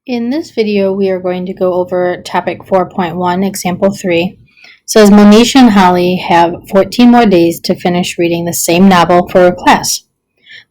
In this video, we are going to go over topic 4.1, example 3. It says Monisha and Holly have 14 more days to finish reading the same novel for her class.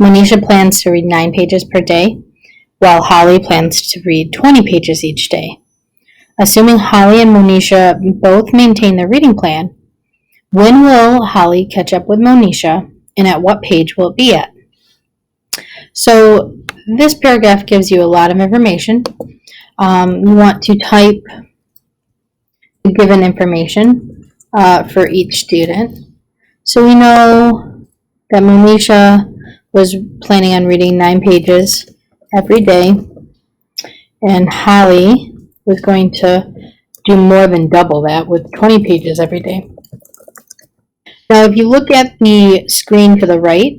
Monisha plans to read 9 pages per day, while Holly plans to read 20 pages each day. Assuming Holly and Monisha both maintain their reading plan, when will Holly catch up with Monisha, and at what page will it be at? So this paragraph gives you a lot of information. You want to type the given information for each student. So we know that Monisha was planning on reading 9 pages every day, and Holly was going to do more than double that with 20 pages every day. Now, if you look at the screen to the right,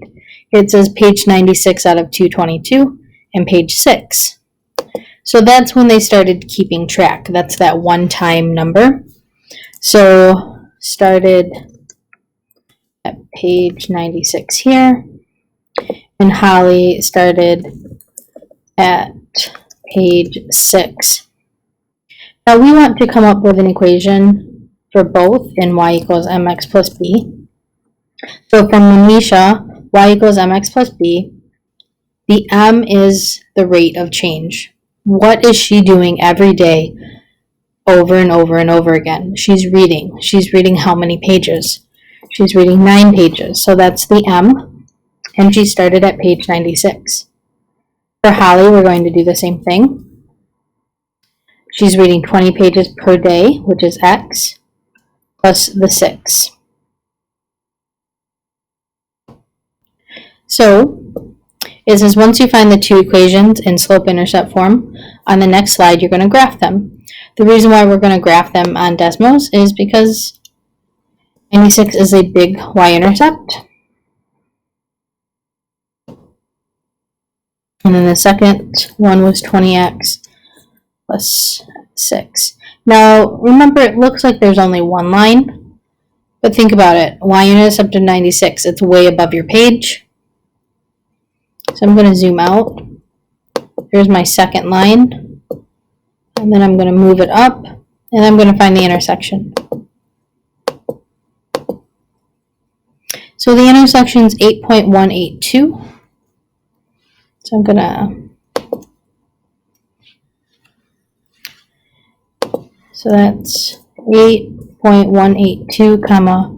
it says page 96 out of 222 and page 6. So that's when they started keeping track. That's that one-time number. So started at page 96 here, and Holly started at page 6. Now we want to come up with an equation for both in y equals mx plus b. So from Monisha, y equals mx plus b, the m is the rate of change. What is she doing every day over and over and over again? She's reading. She's reading how many pages? She's reading 9 pages. So that's the m, and she started at page 96. For Holly, we're going to do the same thing. She's reading 20 pages per day, which is x, plus the 6. So it says once you find the two equations in slope-intercept form, on the next slide you're going to graph them. The reason why we're going to graph them on Desmos is because 96 is a big y-intercept. And then the second one was 20x plus 6. Now, remember, it looks like there's only one line, but think about it. Y-intercept of 96, it's way above your page. So I'm going to zoom out. Here's my second line. And then I'm going to move it up, and I'm going to find the intersection. So the intersection is 8.182. So I'm going to, so that's 8.182 comma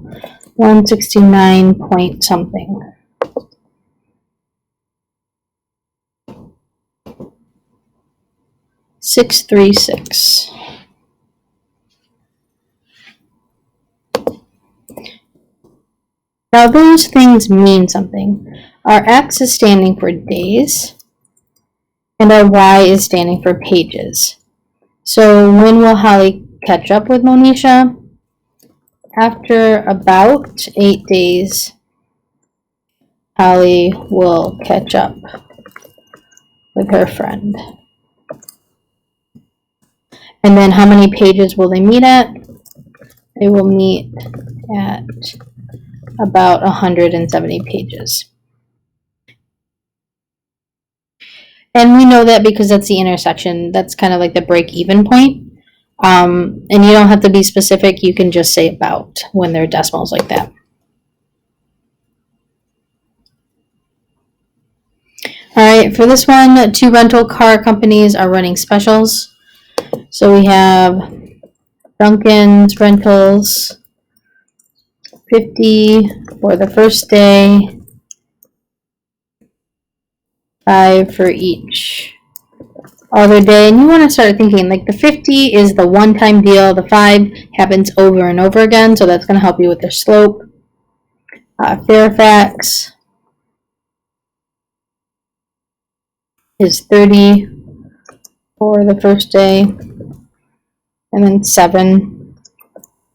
169 point something. .636. Now those things mean something. Our x is standing for days, and our y is standing for pages. So when will Holly catch up with Monisha? After about 8 days, Holly will catch up with her friend. And then how many pages will they meet at? They will meet at about 170 pages. And we know that because that's the intersection. That's kind of like the break-even point. And you don't have to be specific. You can just say about when they're decimals like that. All right, for this one, 2 rental car companies are running specials. So we have Duncan's Rentals, 50 for the first day, 5 for each other day. And you want to start thinking like the 50 is the one-time deal, the 5 happens over and over again, so that's going to help you with the slope. Fairfax is 30 for the first day, and then 7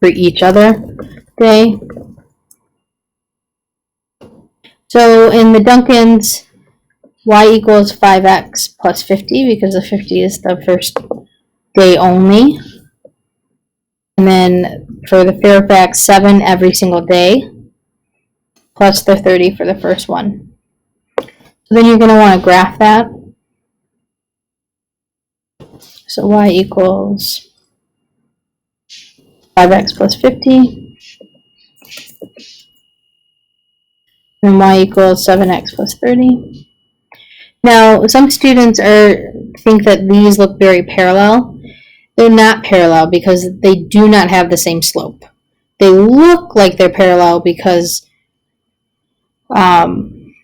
for each other day. So in the Duncans, y equals 5x plus 50 because the 50 is the first day only. And then for the Fairfax, 7 every single day plus the 30 for the first one. So then you're going to want to graph that. So y equals 5x plus 50, and y equals 7x plus 30. Now, some students think that these look very parallel. They're not parallel because they do not have the same slope. They look like they're parallel because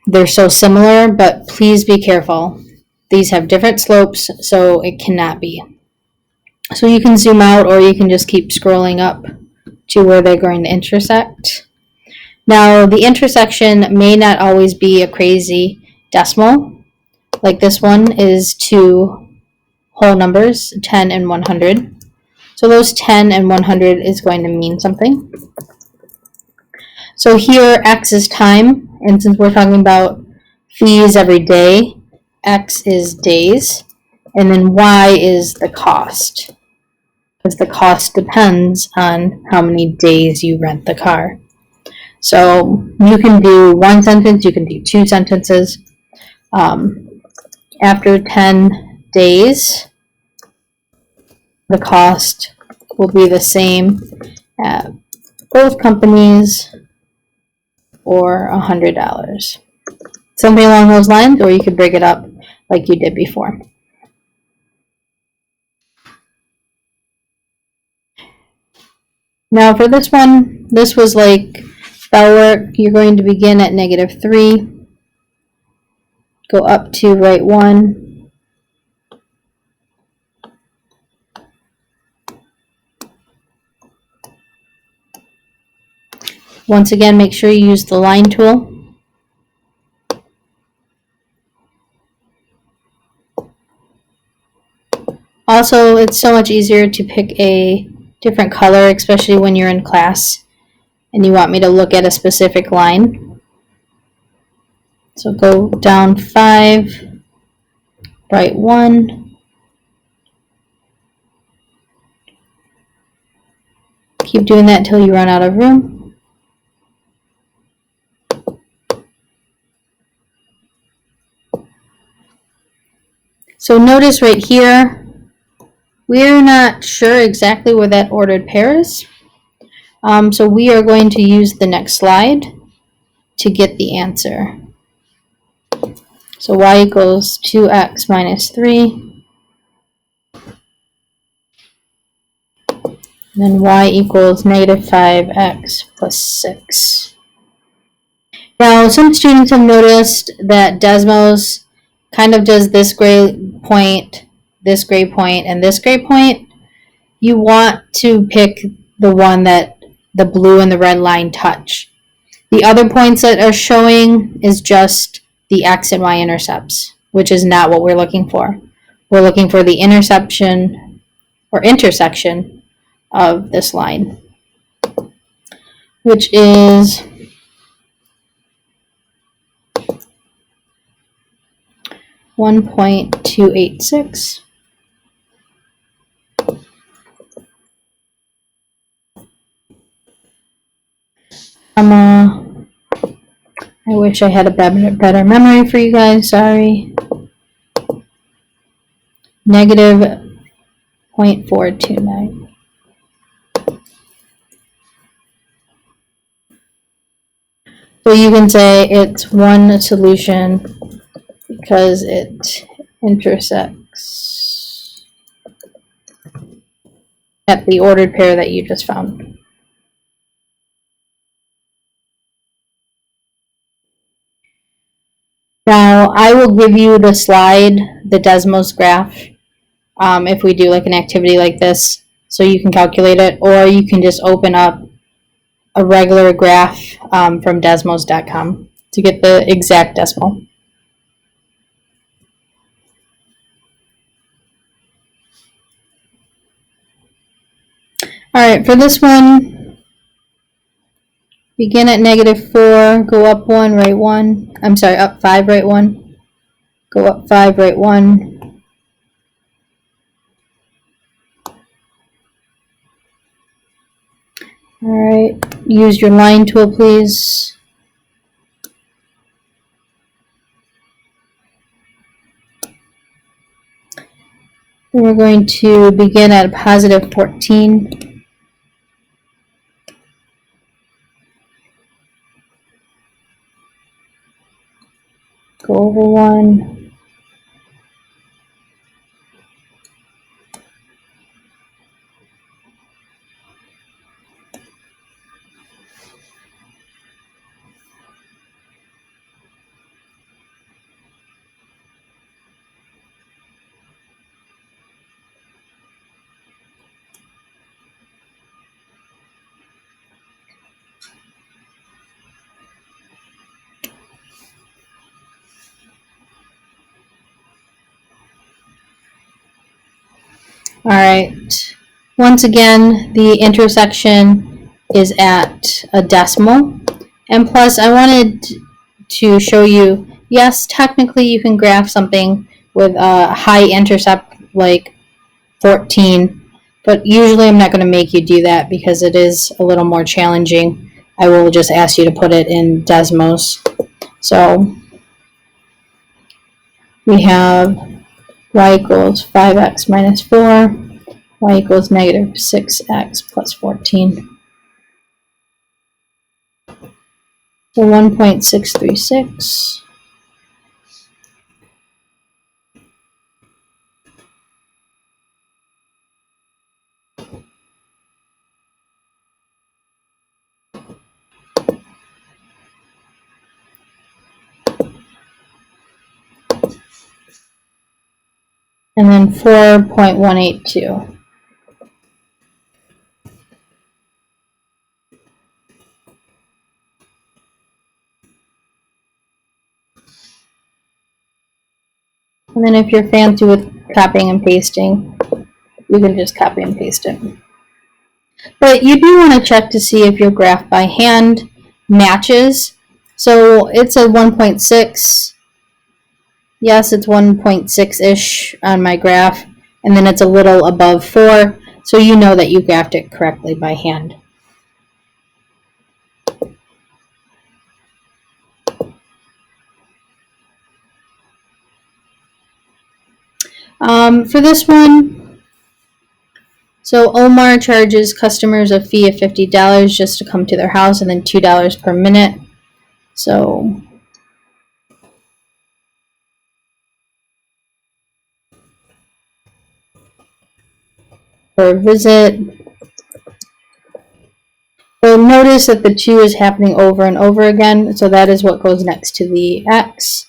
they're so similar, but please be careful. These have different slopes, so it cannot be. So you can zoom out, or you can just keep scrolling up to where they're going to intersect. Now, the intersection may not always be a crazy decimal. Like this one is two whole numbers, 10 and 100. So those 10 and 100 is going to mean something. So here, x is time, and since we're talking about fees every day, x is days, and then y is the cost, because the cost depends on how many days you rent the car. So you can do one sentence, you can do two sentences. After 10 days, the cost will be the same at both companies, or $100. Something along those lines, or you could break it up like you did before. Now for this one, this was like spell work. You're going to begin at -3, go up to right 1, once again make sure you use the line tool. Also, it's so much easier to pick a different color, especially when you're in class and you want me to look at a specific line. So go down 5, right 1, keep doing that until you run out of room. So notice right here, we're not sure exactly where that ordered pair is. So we are going to use the next slide to get the answer. So y equals 2x minus 3. And then y equals -5x plus 6. Now, some students have noticed that Desmos kind of does this grade point, this grade point, and this grade point. You want to pick the one that the blue and the red line touch. The other points that are showing is just the x and y intercepts, which is not what we're looking for. We're looking for the intersection of this line, which is 1.286. I wish I had a better memory for you guys, sorry. -0.429. So you can say it's one solution because it intersects at the ordered pair that you just found. Now, I will give you the slide, the Desmos graph, if we do like an activity like this, so you can calculate it, or you can just open up a regular graph from Desmos.com to get the exact decimal. All right, for this one, begin at -4, go up 1, right 1. I'm sorry, up 5, right 1. Go up 5, right 1. All right, use your line tool, please. We're going to begin at a positive 14. Go over 1. All right. Once again, the intersection is at a decimal. And plus, I wanted to show you, yes, technically you can graph something with a high intercept like 14, but usually I'm not going to make you do that because it is a little more challenging. I will just ask you to put it in Desmos. So we have y equals 5x minus 4, y equals negative 6x plus 14. So 1.636. And then 4.182. And then if you're fancy with copying and pasting, you can just copy and paste it. But you do want to check to see if your graph by hand matches. So it's a 1.6. Yes, it's 1.6-ish on my graph. And then it's a little above 4. So you know that you graphed it correctly by hand. For this one, so Omar charges customers a fee of $50 just to come to their house and then $2 per minute. So for a visit, so notice that the 2 is happening over and over again. So that is what goes next to the X.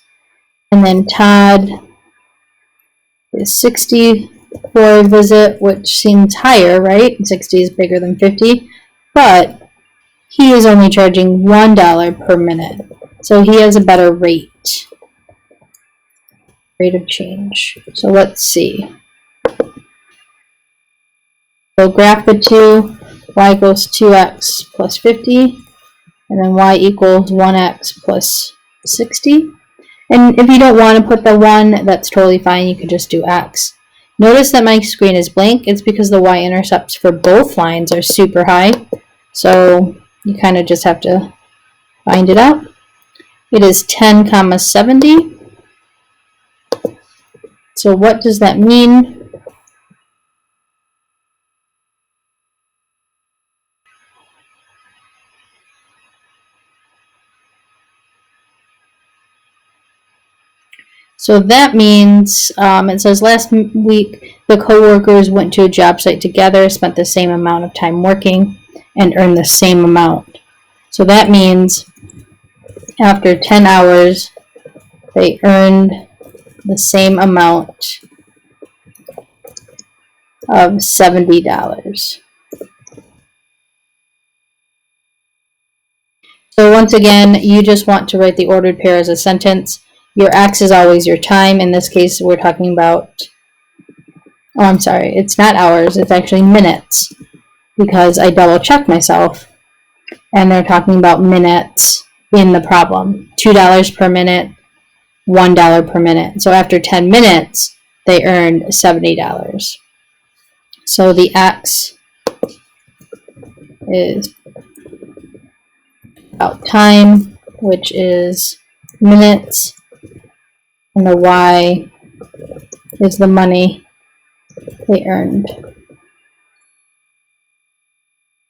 And then Todd is 60 for a visit, which seems higher, right? 60 is bigger than 50. But he is only charging $1 per minute. So he has a better rate of change. So let's see. So graph the 2, y equals 2x plus 50, and then y equals 1x plus 60. And if you don't want to put the 1, that's totally fine. You could just do x. Notice that my screen is blank. It's because the y-intercepts for both lines are super high. So you kind of just have to find it out. It is 10, 70. So what does that mean? So that means, it says last week the co-workers went to a job site together, spent the same amount of time working, and earned the same amount. So that means after 10 hours, they earned the same amount of $70. So once again, you just want to write the ordered pair as a sentence. Your X is always your time. In this case, we're talking about, oh, I'm sorry, it's not hours, it's actually minutes, because I double checked myself, and they're talking about minutes in the problem. $2 per minute, $1 per minute. So after 10 minutes, they earned $70. So the X is about time, which is minutes, and the Y is the money, they earned.